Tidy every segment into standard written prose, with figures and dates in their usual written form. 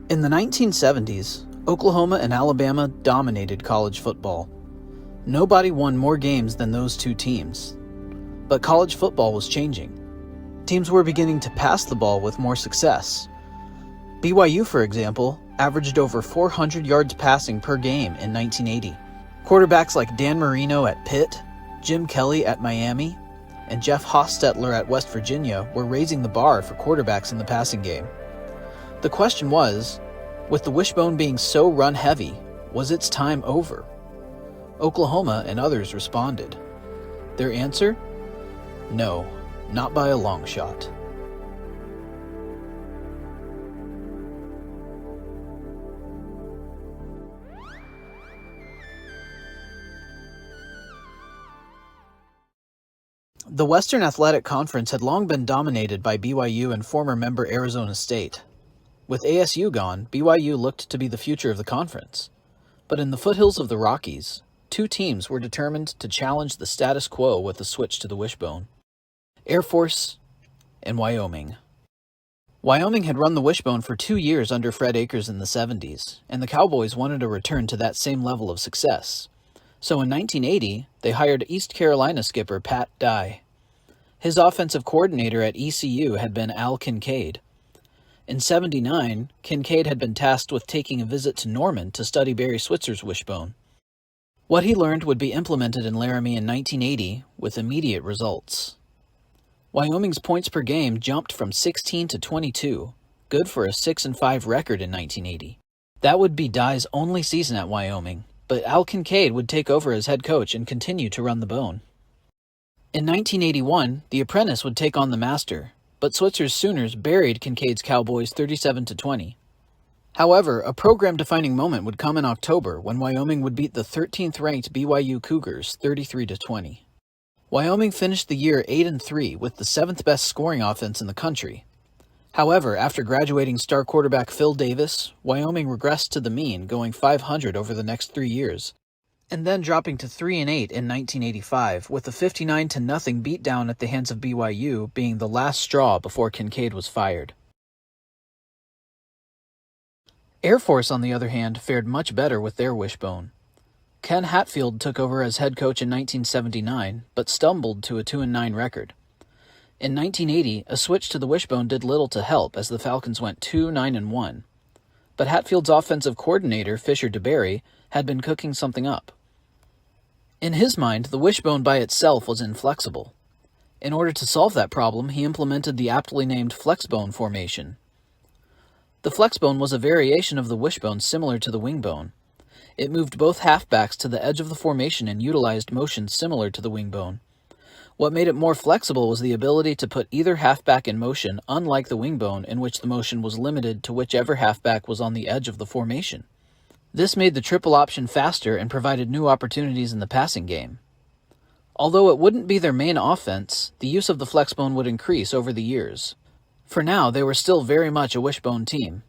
In the 1970s, Oklahoma and Alabama dominated college football. Nobody won more games than those two teams. But college football was changing. Teams were beginning to pass the ball with more success. BYU, for example, averaged over 400 yards passing per game in 1980. Quarterbacks like Dan Marino at Pitt, Jim Kelly at Miami, and Jeff Hostetler at West Virginia were raising the bar for quarterbacks in the passing game. The question was, with the Wishbone being so run-heavy, was its time over? Oklahoma and others responded. Their answer? No, not by a long shot. The Western Athletic Conference had long been dominated by BYU and former member Arizona State. With ASU gone, BYU looked to be the future of the conference. But in the foothills of the Rockies, two teams were determined to challenge the status quo with a switch to the Wishbone: Air Force and Wyoming. Wyoming had run the Wishbone for 2 years under Fred Akers in the 70s, and the Cowboys wanted a return to that same level of success. So in 1980, they hired East Carolina skipper Pat Dye. His offensive coordinator at ECU had been Al Kincaid. In '79, Kincaid had been tasked with taking a visit to Norman to study Barry Switzer's Wishbone. What he learned would be implemented in Laramie in 1980 with immediate results. Wyoming's points per game jumped from 16 to 22, good for a 6-5 record in 1980. That would be Dye's only season at Wyoming, but Al Kincaid would take over as head coach and continue to run the Bone. In 1981, the apprentice would take on the master, but Switzer's Sooners buried Kincaid's Cowboys 37-20. However, a program-defining moment would come in October when Wyoming would beat the 13th-ranked BYU Cougars 33-20. Wyoming finished the year 8-3 with the 7th-best scoring offense in the country. However, after graduating star quarterback Phil Davis, Wyoming regressed to the mean, going .500 over the next 3 years, and then dropping to 3-8 in 1985, with a 59-0 beatdown at the hands of BYU being the last straw before Kincaid was fired. Air Force, on the other hand, fared much better with their Wishbone. Ken Hatfield took over as head coach in 1979, but stumbled to a 2-9 record. In 1980, a switch to the Wishbone did little to help as the Falcons went 2-9-1. But Hatfield's offensive coordinator, Fisher DeBerry, had been cooking something up. In his mind, the Wishbone by itself was inflexible. In order to solve that problem, he implemented the aptly named flexbone formation. The flexbone was a variation of the Wishbone similar to the wingbone. It moved both halfbacks to the edge of the formation and utilized motion similar to the wingbone. What made it more flexible was the ability to put either halfback in motion, unlike the wingbone, in which the motion was limited to whichever halfback was on the edge of the formation. This made the triple option faster and provided new opportunities in the passing game. Although it wouldn't be their main offense, the use of the flexbone would increase over the years. For now, they were still very much a Wishbone team.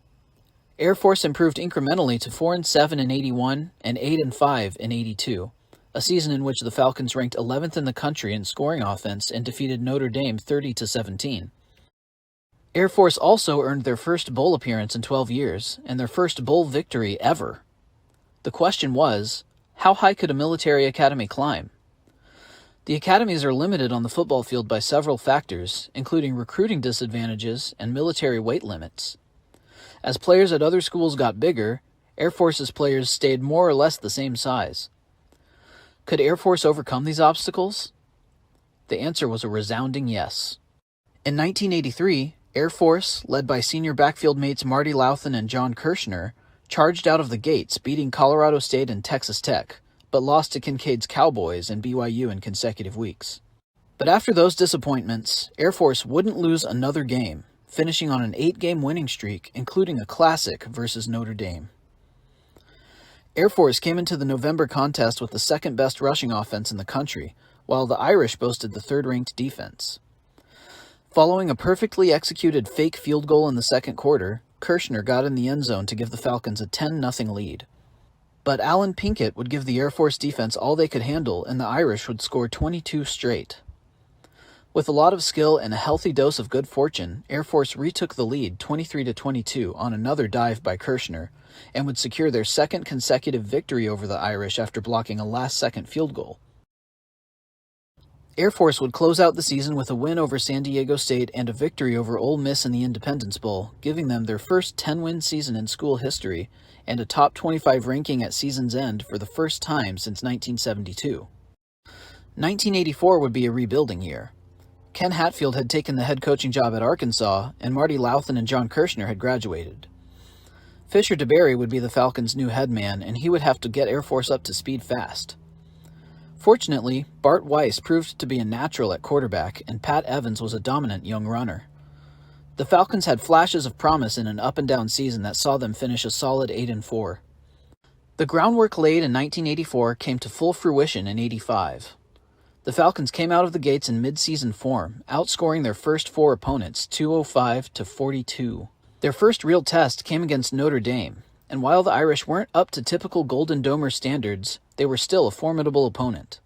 Air Force improved incrementally to 4-7 in '81 and 8-5 in '82, a season in which the Falcons ranked 11th in the country in scoring offense and defeated Notre Dame 30-17. Air Force also earned their first bowl appearance in 12 years and their first bowl victory ever. The question was, how high could a military academy climb? The academies are limited on the football field by several factors, including recruiting disadvantages and military weight limits. As players at other schools got bigger, Air Force's players stayed more or less the same size. Could Air Force overcome these obstacles? The answer was a resounding yes. In 1983, Air Force, led by senior backfield mates Marty Louthan and John Kirshner, charged out of the gates, beating Colorado State and Texas Tech, but lost to Kincaid's Cowboys and BYU in consecutive weeks. But after those disappointments, Air Force wouldn't lose another game, finishing on an 8-game winning streak, including a classic versus Notre Dame. Air Force came into the November contest with the second-best rushing offense in the country, while the Irish boasted the third-ranked defense. Following a perfectly executed fake field goal in the second quarter, Kirshner got in the end zone to give the Falcons a 10-0 lead. But Alan Pinkett would give the Air Force defense all they could handle, and the Irish would score 22 straight. With a lot of skill and a healthy dose of good fortune, Air Force retook the lead 23-22 on another dive by Kirshner, and would secure their second consecutive victory over the Irish after blocking a last-second field goal. Air Force would close out the season with a win over San Diego State and a victory over Ole Miss in the Independence Bowl, giving them their first 10-win season in school history and a top 25 ranking at season's end for the first time since 1972. 1984 would be a rebuilding year. Ken Hatfield had taken the head coaching job at Arkansas, and Marty Louthan and John Kirshner had graduated. Fisher DeBerry would be the Falcons' new head man, and he would have to get Air Force up to speed fast. Fortunately, Bart Weiss proved to be a natural at quarterback, and Pat Evans was a dominant young runner. The Falcons had flashes of promise in an up-and-down season that saw them finish a solid 8-4. The groundwork laid in 1984 came to full fruition in '85. The Falcons came out of the gates in mid-season form, outscoring their first four opponents 205-42. Their first real test came against Notre Dame, and while the Irish weren't up to typical Golden Domer standards, they were still a formidable opponent.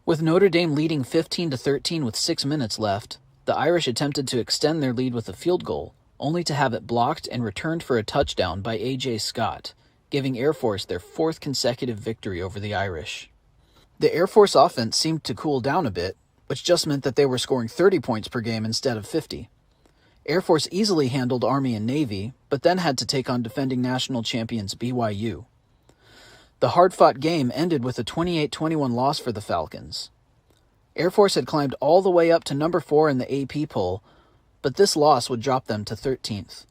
With Notre Dame leading 15-13 with 6 minutes left, the Irish attempted to extend their lead with a field goal, only to have it blocked and returned for a touchdown by A.J. Scott, giving Air Force their fourth consecutive victory over the Irish. The Air Force offense seemed to cool down a bit, which just meant that they were scoring 30 points per game instead of 50. Air Force easily handled Army and Navy, but then had to take on defending national champions BYU. The hard-fought game ended with a 28-21 loss for the Falcons. Air Force had climbed all the way up to number 4 in the AP poll, but this loss would drop them to 13th.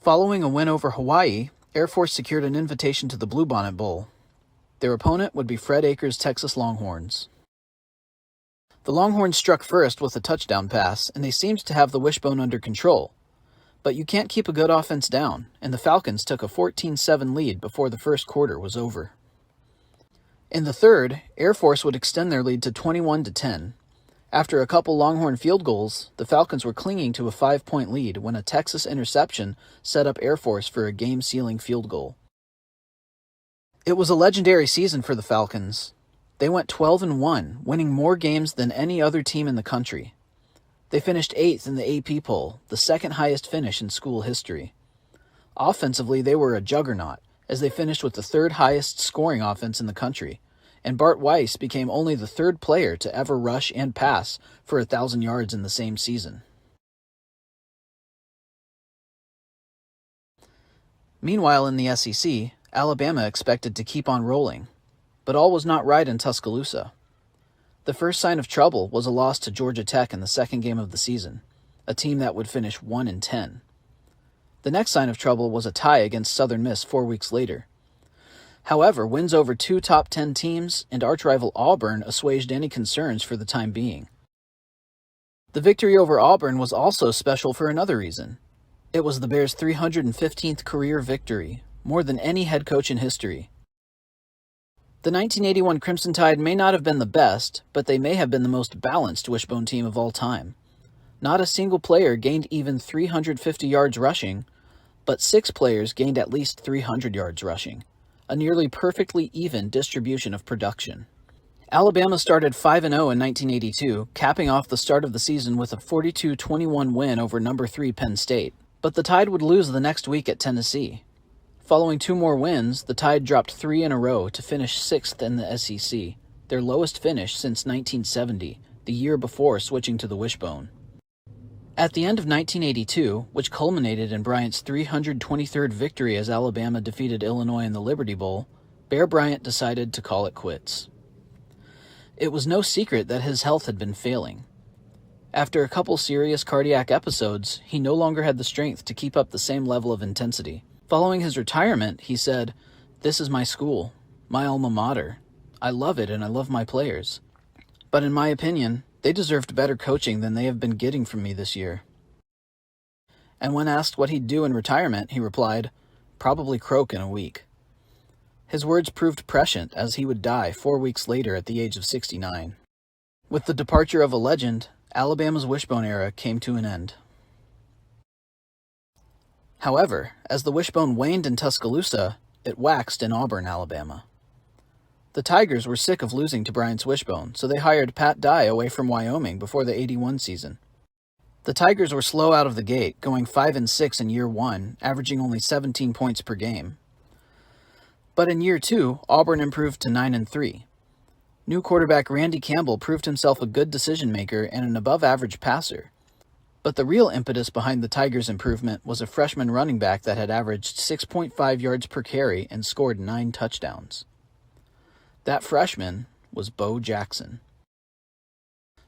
Following a win over Hawaii, Air Force secured an invitation to the Bluebonnet Bowl. Their opponent would be Fred Akers' Texas Longhorns. The Longhorns struck first with a touchdown pass, and they seemed to have the Wishbone under control. But you can't keep a good offense down, and the Falcons took a 14-7 lead before the first quarter was over. In the third, Air Force would extend their lead to 21-10. After a couple Longhorn field goals, the Falcons were clinging to a 5-point lead when a Texas interception set up Air Force for a game-sealing field goal. It was a legendary season for the Falcons. They went 12-1, winning more games than any other team in the country. They finished 8th in the AP poll, the second highest finish in school history. Offensively, they were a juggernaut, as they finished with the third highest scoring offense in the country, and Bart Weiss became only the third player to ever rush and pass for 1,000 yards in the same season. Meanwhile, in the SEC, Alabama expected to keep on rolling, but all was not right in Tuscaloosa. The first sign of trouble was a loss to Georgia Tech in the second game of the season, a team that would finish 1-10. The next sign of trouble was a tie against Southern Miss 4 weeks later. However, wins over two top 10 teams and arch-rival Auburn assuaged any concerns for the time being. The victory over Auburn was also special for another reason. It was the Bears' 315th career victory, more than any head coach in history. The 1981 Crimson Tide may not have been the best, but they may have been the most balanced Wishbone team of all time. Not a single player gained even 350 yards rushing, but 6 players gained at least 300 yards rushing, a nearly perfectly even distribution of production. Alabama started 5-0 in 1982, capping off the start of the season with a 42-21 win over number 3 Penn State. But the Tide would lose the next week at Tennessee. Following 2 more wins, the Tide dropped 3 in a row to finish 6th in the SEC, their lowest finish since 1970, the year before switching to the Wishbone. At the end of 1982, which culminated in Bryant's 323rd victory as Alabama defeated Illinois in the Liberty Bowl, Bear Bryant decided to call it quits. It was no secret that his health had been failing. After a couple serious cardiac episodes, he no longer had the strength to keep up the same level of intensity. Following his retirement, he said, "This is my school, my alma mater. I love it and I love my players. But in my opinion, they deserved better coaching than they have been getting from me this year." And when asked what he'd do in retirement, he replied, "Probably croak in a week." His words proved prescient, as he would die 4 weeks later at the age of 69. With the departure of a legend, Alabama's Wishbone era came to an end. However, as the Wishbone waned in Tuscaloosa, it waxed in Auburn, Alabama. The Tigers were sick of losing to Bryant's Wishbone, so they hired Pat Dye away from Wyoming before the '81 season. The Tigers were slow out of the gate, going 5-6 in year one, averaging only 17 points per game. But in year two, Auburn improved to 9-3. New quarterback Randy Campbell proved himself a good decision-maker and an above-average passer. But the real impetus behind the Tigers' improvement was a freshman running back that had averaged 6.5 yards per carry and scored 9 touchdowns. That freshman was Bo Jackson.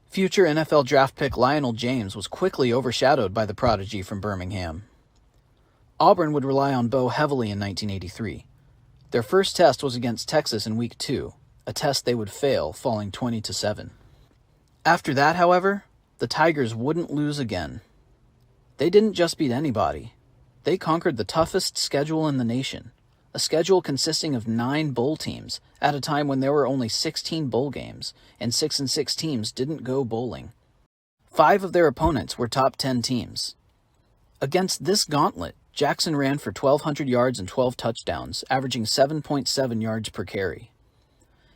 Future NFL draft pick Lionel James was quickly overshadowed by the prodigy from Birmingham. Auburn would rely on Bo heavily in 1983. Their first test was against Texas in Week 2, a test they would fail, falling 20-7. After that, however, the Tigers wouldn't lose again. They didn't just beat anybody. They conquered the toughest schedule in the nation, a schedule consisting of 9 bowl teams at a time when there were only 16 bowl games, and 6-6 teams didn't go bowling. 5 of their opponents were top 10 teams. Against this gauntlet, Jackson ran for 1,200 yards and 12 touchdowns, averaging 7.7 yards per carry.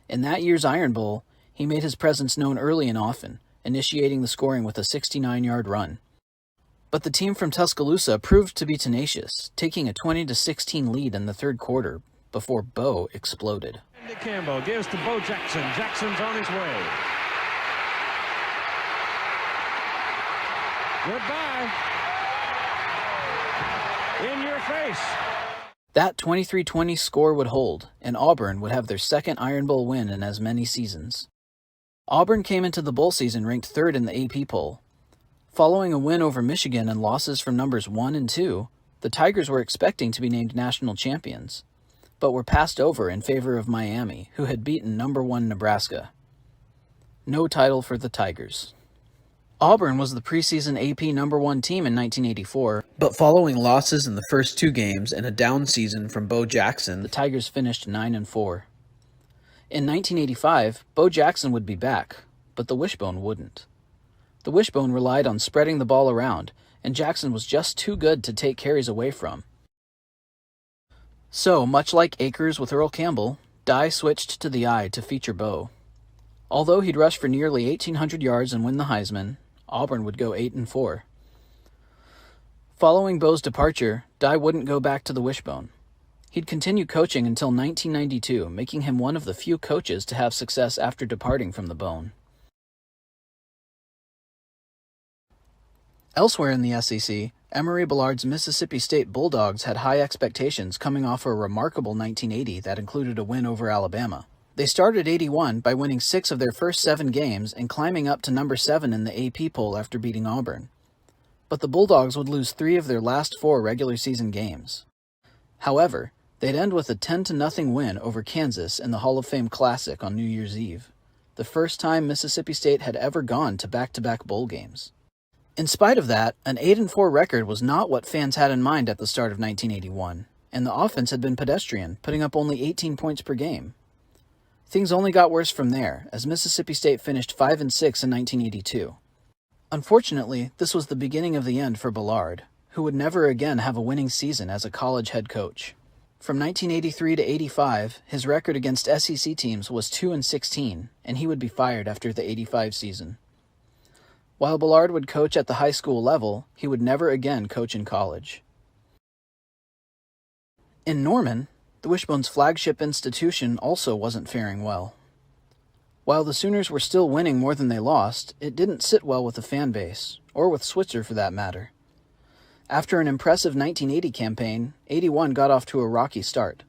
In that year's Iron Bowl, he made his presence known early and often, initiating the scoring with a 69-yard run. But the team from Tuscaloosa proved to be tenacious, taking a 20-16 lead in the third quarter before Bo exploded. Campbell gives to Bo Jackson. Jackson's on his way. Goodbye. In your face. That 23-20 score would hold, and Auburn would have their second Iron Bowl win in as many seasons. Auburn came into the bowl season ranked third in the AP poll. Following a win over Michigan and losses from numbers 1 and 2, the Tigers were expecting to be named national champions, but were passed over in favor of Miami, who had beaten number 1 Nebraska. No title for the Tigers. Auburn was the preseason AP number 1 team in 1984, but following losses in the first 2 games and a down season from Bo Jackson, the Tigers finished 9-4. In 1985, Bo Jackson would be back, but the Wishbone wouldn't. The Wishbone relied on spreading the ball around, and Jackson was just too good to take carries away from. So, much like Akers with Earl Campbell, Dye switched to the eye to feature Bo. Although he'd rush for nearly 1,800 yards and win the Heisman, Auburn would go 8-4. Following Bo's departure, Dye wouldn't go back to the Wishbone. He'd continue coaching until 1992, making him one of the few coaches to have success after departing from the Bone. Elsewhere in the SEC, Emory Ballard's Mississippi State Bulldogs had high expectations coming off a remarkable 1980 that included a win over Alabama. They started 81 by winning 6 of their first 7 games and climbing up to number 7 in the AP poll after beating Auburn. But the Bulldogs would lose 3 of their last 4 regular season games. However, they'd end with a 10-0 win over Kansas in the Hall of Fame Classic on New Year's Eve, the first time Mississippi State had ever gone to back-to-back bowl games. In spite of that, an 8-4 record was not what fans had in mind at the start of 1981, and the offense had been pedestrian, putting up only 18 points per game. Things only got worse from there, as Mississippi State finished 5-6 in 1982. Unfortunately, this was the beginning of the end for Ballard, who would never again have a winning season as a college head coach. From 1983 to 85, his record against SEC teams was 2-16, and he would be fired after the 85 season. While Ballard would coach at the high school level, he would never again coach in college. In Norman, the Wishbone's flagship institution also wasn't faring well. While the Sooners were still winning more than they lost, it didn't sit well with the fan base, or with Switzer for that matter. After an impressive 1980 campaign, 81 got off to a rocky start.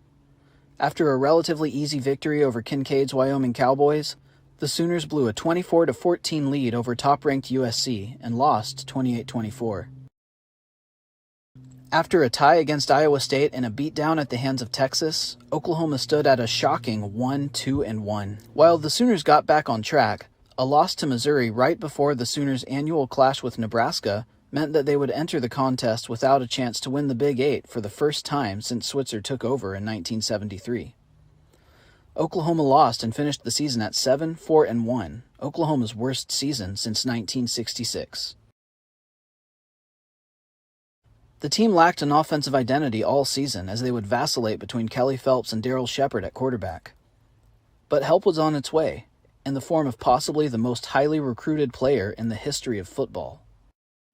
After a relatively easy victory over Kincaid's Wyoming Cowboys, the Sooners blew a 24-14 lead over top-ranked USC and lost 28-24. After a tie against Iowa State and a beatdown at the hands of Texas, Oklahoma stood at a shocking 1-2-1. While the Sooners got back on track, a loss to Missouri right before the Sooners' annual clash with Nebraska meant that they would enter the contest without a chance to win the Big Eight for the first time since Switzer took over in 1973. Oklahoma lost and finished the season at 7-4-1, Oklahoma's worst season since 1966. The team lacked an offensive identity all season as they would vacillate between Kelly Phelps and Darryl Shepard at quarterback. But help was on its way, in the form of possibly the most highly recruited player in the history of football.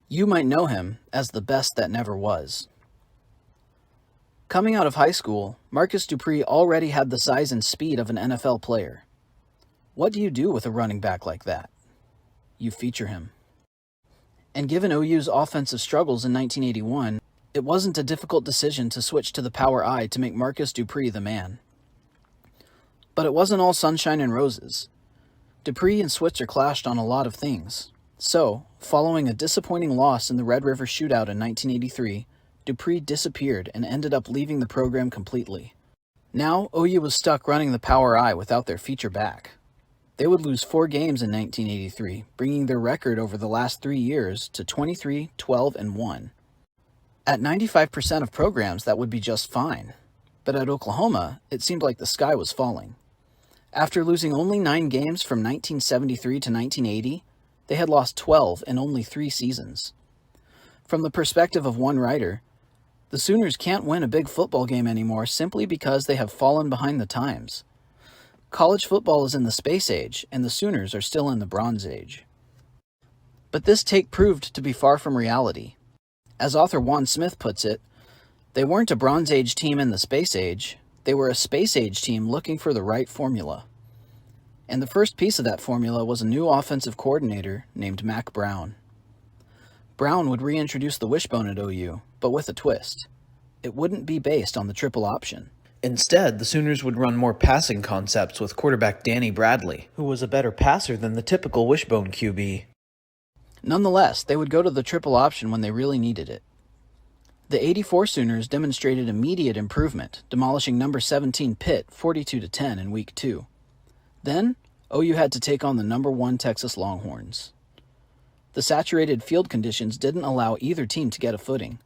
You might know him as the best that never was. Coming out of high school, Marcus Dupree already had the size and speed of an NFL player. What do you do with a running back like that? You feature him. And given OU's offensive struggles in 1981, it wasn't a difficult decision to switch to the power I to make Marcus Dupree the man. But it wasn't all sunshine and roses. Dupree and Switzer clashed on a lot of things. So, following a disappointing loss in the Red River Shootout in 1983, Dupree disappeared and ended up leaving the program completely. Now, OU was stuck running the power I without their feature back. They would lose 4 games in 1983, bringing their record over the last 3 years to 23, 12, and 1. At 95% of programs, that would be just fine. But at Oklahoma, it seemed like the sky was falling. After losing only 9 games from 1973 to 1980, they had lost 12 in only 3 seasons. From the perspective of one writer, the Sooners can't win a big football game anymore simply because they have fallen behind the times. College football is in the space age, and the Sooners are still in the Bronze Age. But this take proved to be far from reality. As author Juan Smith puts it, they weren't a Bronze Age team in the space age, they were a space age team looking for the right formula. And the first piece of that formula was a new offensive coordinator named Mack Brown. Brown would reintroduce the Wishbone at OU, but with a twist. It wouldn't be based on the triple option. Instead, the Sooners would run more passing concepts with quarterback Danny Bradley, who was a better passer than the typical Wishbone QB. Nonetheless, they would go to the triple option when they really needed it. The '84 Sooners demonstrated immediate improvement, demolishing number 17 Pitt 42-10 in Week 2. Then, OU had to take on the number 1 Texas Longhorns. The saturated field conditions didn't allow either team to get a footing.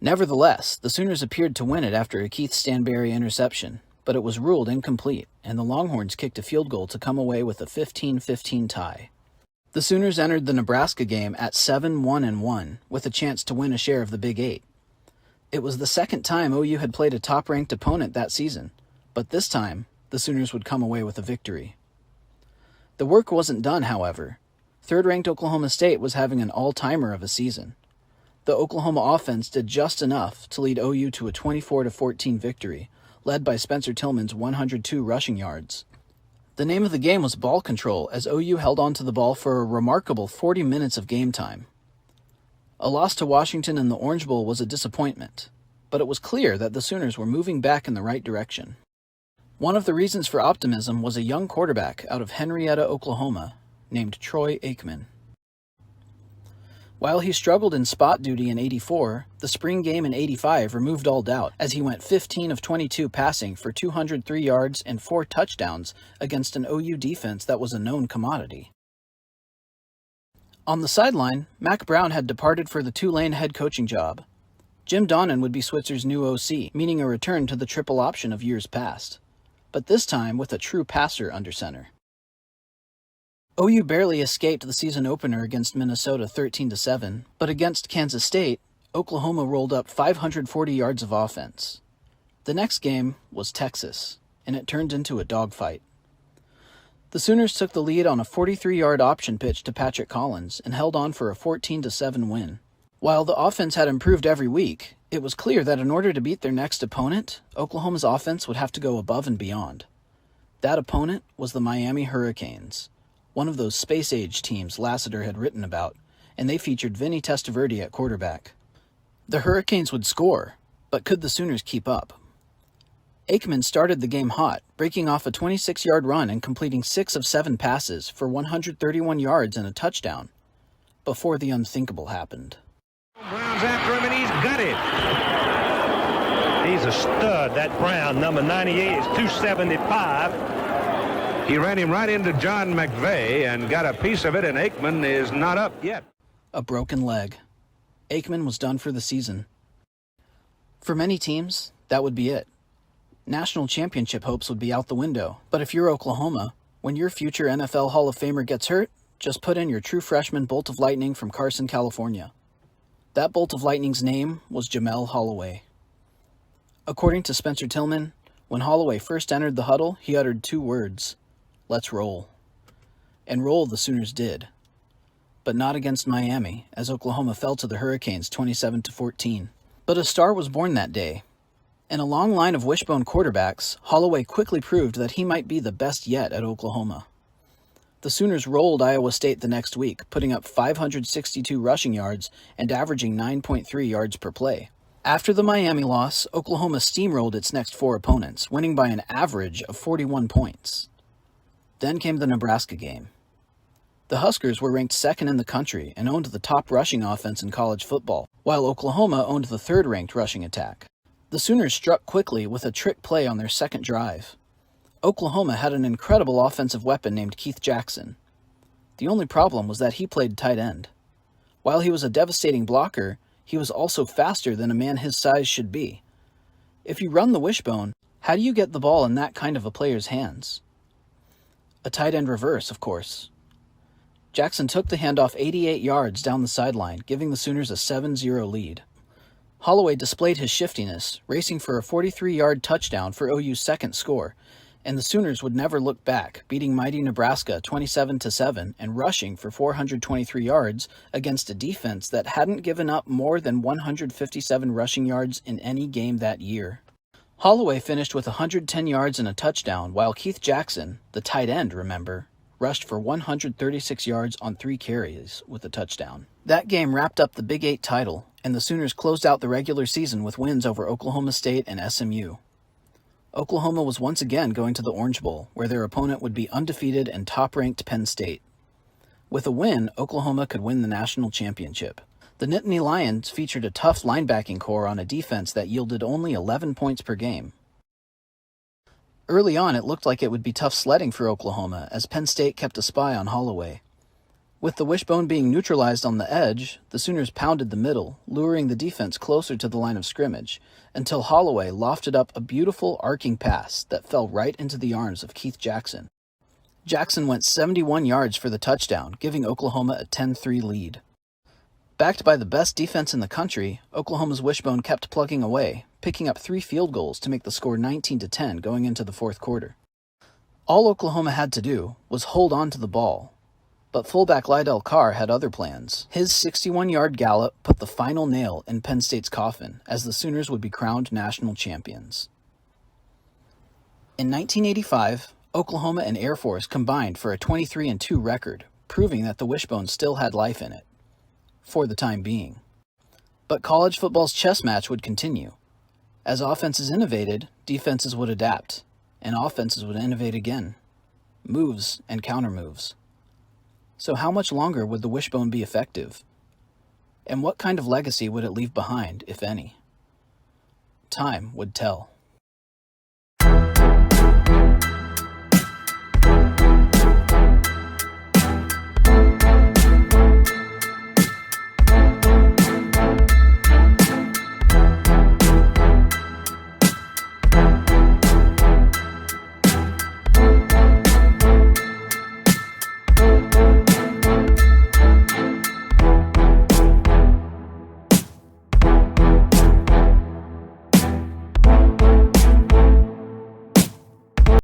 Nevertheless, the Sooners appeared to win it after a Keith Stanberry interception, but it was ruled incomplete, and the Longhorns kicked a field goal to come away with a 15-15 tie. The Sooners entered the Nebraska game at 7-1-1, with a chance to win a share of the Big 8. It was the second time OU had played a top-ranked opponent that season, but this time, the Sooners would come away with a victory. The work wasn't done, however. Third-ranked Oklahoma State was having an all-timer of a season. The Oklahoma offense did just enough to lead OU to a 24-14 victory, led by Spencer Tillman's 102 rushing yards. The name of the game was ball control, as OU held onto the ball for a remarkable 40 minutes of game time. A loss to Washington in the Orange Bowl was a disappointment, but it was clear that the Sooners were moving back in the right direction. One of the reasons for optimism was a young quarterback out of Henrietta, Oklahoma, named Troy Aikman. While he struggled in spot duty in '84, the spring game in '85 removed all doubt, as he went 15 of 22 passing for 203 yards and 4 touchdowns against an OU defense that was a known commodity. On the sideline, Mack Brown had departed for the Tulane head coaching job. Jim Donnan would be Switzer's new OC, meaning a return to the triple option of years past, but this time with a true passer under center. OU barely escaped the season opener against Minnesota 13-7, but against Kansas State, Oklahoma rolled up 540 yards of offense. The next game was Texas, and it turned into a dogfight. The Sooners took the lead on a 43-yard option pitch to Patrick Collins and held on for a 14-7 win. While the offense had improved every week, it was clear that in order to beat their next opponent, Oklahoma's offense would have to go above and beyond. That opponent was the Miami Hurricanes, one of those space-age teams Lassiter had written about, and they featured Vinny Testaverde at quarterback. The Hurricanes would score, but could the Sooners keep up? Aikman started the game hot, breaking off a 26-yard run and completing 6 of 7 passes for 131 yards and a touchdown, before the unthinkable happened. Brown's after him, and he's got it. He's a stud, that Brown. Number 98 is 275. He ran him right into John McVay and got a piece of it, and Aikman is not up yet. A broken leg. Aikman was done for the season. For many teams, that would be it. National championship hopes would be out the window, but if you're Oklahoma, when your future NFL Hall of Famer gets hurt, just put in your true freshman bolt of lightning from Carson, California. That bolt of lightning's name was Jamel Holloway. According to Spencer Tillman, When Holloway first entered the huddle, he uttered 2 words: "Let's roll." And roll the Sooners did. But not against Miami, as Oklahoma fell to the Hurricanes 27-14. But a star was born that day. In a long line of Wishbone quarterbacks, Holloway quickly proved that he might be the best yet at Oklahoma. The Sooners rolled Iowa State the next week, putting up 562 rushing yards and averaging 9.3 yards per play. After the Miami loss, Oklahoma steamrolled its next 4 opponents, winning by an average of 41 points. Then came the Nebraska game. The Huskers were ranked 2nd in the country and owned the top rushing offense in college football, while Oklahoma owned the 3rd-ranked rushing attack. The Sooners struck quickly with a trick play on their second drive. Oklahoma had an incredible offensive weapon named Keith Jackson. The only problem was that he played tight end. While he was a devastating blocker, he was also faster than a man his size should be. If you run the Wishbone, how do you get the ball in that kind of a player's hands? A tight end reverse, of course. Jackson took the handoff 88 yards down the sideline, giving the Sooners a 7-0 lead. Holloway displayed his shiftiness, racing for a 43-yard touchdown for OU's second score, and the Sooners would never look back, beating mighty Nebraska 27-7 and rushing for 423 yards against a defense that hadn't given up more than 157 rushing yards in any game that year. Holloway finished with 110 yards and a touchdown, while Keith Jackson, the tight end, remember, rushed for 136 yards on 3 carries with a touchdown. That game wrapped up the Big 8 title, and the Sooners closed out the regular season with wins over Oklahoma State and SMU. Oklahoma was once again going to the Orange Bowl, where their opponent would be undefeated and top-ranked Penn State. With a win, Oklahoma could win the national championship. The Nittany Lions featured a tough linebacking core on a defense that yielded only 11 points per game. Early on, it looked like it would be tough sledding for Oklahoma, as Penn State kept a spy on Holloway. With the Wishbone being neutralized on the edge, the Sooners pounded the middle, luring the defense closer to the line of scrimmage, until Holloway lofted up a beautiful arcing pass that fell right into the arms of Keith Jackson. Jackson went 71 yards for the touchdown, giving Oklahoma a 10-3 lead. Backed by the best defense in the country, Oklahoma's Wishbone kept plugging away, picking up 3 field goals to make the score 19-10 going into the 4th quarter. All Oklahoma had to do was hold on to the ball. But fullback Lydell Carr had other plans. His 61-yard gallop put the final nail in Penn State's coffin, as the Sooners would be crowned national champions. In 1985, Oklahoma and Air Force combined for a 23-2 record, proving that the Wishbone still had life in it, for the time being. But college football's chess match would continue. As offenses innovated, defenses would adapt, and offenses would innovate again. Moves and counter-moves. So how much longer would the Wishbone be effective? And what kind of legacy would it leave behind, if any? Time would tell.